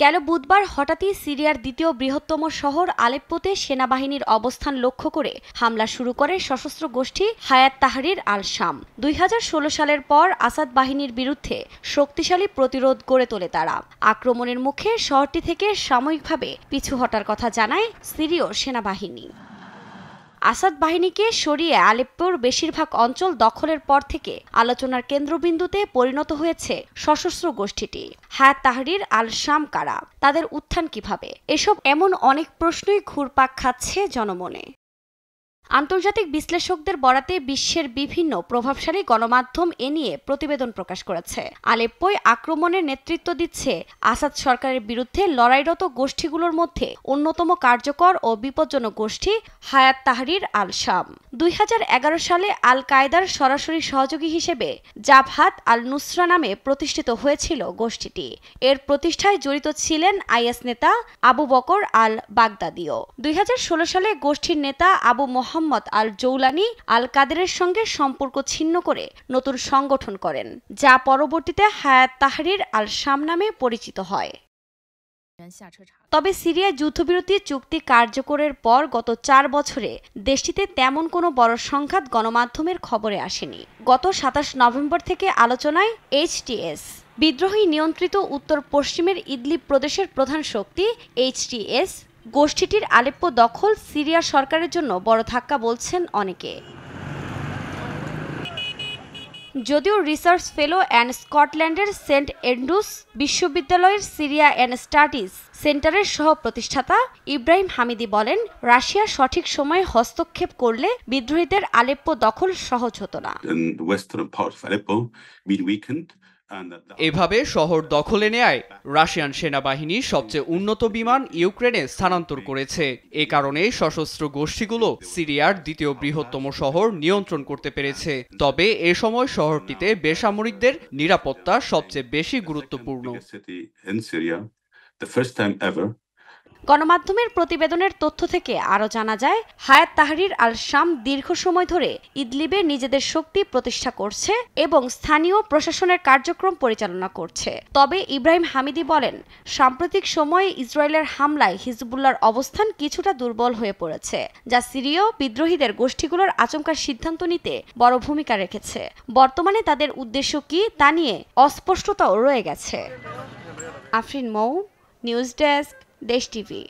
গেল বুধবার হঠাৎই সিরিয়ার দ্বিতীয় বৃহত্তম শহর আলেপ্পোতে সেনাবাহিনীর অবস্থান লক্ষ্য করে হামলা শুরু করে সশস্ত্র গোষ্ঠী হায়াত তাহরির আল শাম। 2016 সালের পর আসাদ বাহিনীর বিরুদ্ধে শক্তিশালী প্রতিরোধ গড়ে তোলে তারা। আক্রমণের মুখে শহরটি থেকে সাময়িকভাবে পিছু হটার কথা জানায় সিরীয় সেনাবাহিনী। আসাদ বাহিনীকে সরিয়ে আলেপ্পোর বেশিরভাগ অঞ্চল দখলের পর থেকে আলোচনার কেন্দ্রবিন্দুতে পরিণত হয়েছে সশস্ত্র গোষ্ঠীটি। হায়াত তাহরির আল শাম কারা, তাদের উত্থান কিভাবে, এসব এমন অনেক প্রশ্নই ঘুরপাক খাচ্ছে জনমনে। আন্তর্জাতিক বিশ্লেষকদের বরাতে বিশ্বের বিভিন্ন প্রভাবশালী গণমাধ্যম এ নিয়ে প্রতিবেদন প্রকাশ করেছে। আলেপ্পোয় আক্রমণের নেতৃত্ব দিচ্ছে আসাদ সরকারের বিরুদ্ধে লড়াইরত গোষ্ঠীগুলোর মধ্যে অন্যতম কার্যকর ও বিপজ্জনক গোষ্ঠী হায়াত তাহরির আল শাম। 2011 সালে আল কায়েদার সরাসরি সহযোগী হিসেবে জাবহাত আল নুসরা নামে প্রতিষ্ঠিত হয়েছিল গোষ্ঠীটি। এর প্রতিষ্ঠায় জড়িত ছিলেন আইএস নেতা আবু বকর আল বাগদাদিও। 2016 সালে গোষ্ঠীর নেতা আবু মোহাম্মদ আল জৌলানি আল কাদেরের সঙ্গে সম্পর্ক ছিন্ন করে নতুন সংগঠন করেন, যা পরবর্তীতে হায়াত তাহরির আল শাম নামে পরিচিত হয়। তবে সিরিয়ায় যুদ্ধবিরতি চুক্তি কার্যকরের পর গত 4 বছরে দেশটিতে তেমন কোনো বড় সংঘাত গণমাধ্যমের খবরে আসেনি। গত 27 নভেম্বর থেকে আলোচনায় এইচটিএস, বিদ্রোহী নিয়ন্ত্রিত উত্তর পশ্চিমের ইদলিব প্রদেশের প্রধান শক্তি এইচটিএস গোষ্ঠীটির আলেপ্পো দখল সিরিয়া সরকারের জন্য বড় ধাক্কা বলছেন অনেকে। যদিও রিসার্চ ফেলো অ্যান্ড স্কটল্যান্ডের সেন্ট এন্ড্রুস বিশ্ববিদ্যালয়ের সিরিয়া অ্যান্ড স্টাডিজ সেন্টারের সহ প্রতিষ্ঠাতা ইব্রাহিম হামিদি বলেন, রাশিয়া সঠিক সময়ে হস্তক্ষেপ করলে বিদ্রোহীদের আলেপ্পো দখল সহজ হতো না। এভাবে শহর দখলে নেয় রাশিয়ান সেনাবাহিনী সবচেয়ে উন্নত বিমান ইউক্রেনে স্থানান্তর করেছে। এ কারণে সশস্ত্র গোষ্ঠীগুলো সিরিয়ার দ্বিতীয় বৃহত্তম শহর নিয়ন্ত্রণ করতে পেরেছে। তবে এ সময় শহরটিতে বেসামরিকদের নিরাপত্তা সবচেয়ে বেশি গুরুত্বপূর্ণ। গণমাধ্যমের প্রতিবেদনের তথ্য থেকে আরও জানা যায়, হায়াত তাহরির আল শাম দীর্ঘ সময় ধরে ইদলিবে নিজেদের শক্তি প্রতিষ্ঠা করছে এবং স্থানীয় প্রশাসনের কার্যক্রম পরিচালনা করছে। তবে ইব্রাহিম হামিদি বলেন, সাম্প্রতিক সময়ে ইসরায়েলের হামলায় হিজবুল্লাহর অবস্থান কিছুটা দুর্বল হয়ে পড়েছে, যা সিরীয় বিদ্রোহীদের গোষ্ঠীগুলোর আচমকা সিদ্ধান্ত নিতে বড় ভূমিকা রেখেছে। বর্তমানে তাদের উদ্দেশ্য কি তা নিয়ে অস্পষ্টতাও রয়ে গেছে। আফরিন মৌ, নিউজ ডেস্ক, দেশ টিভি।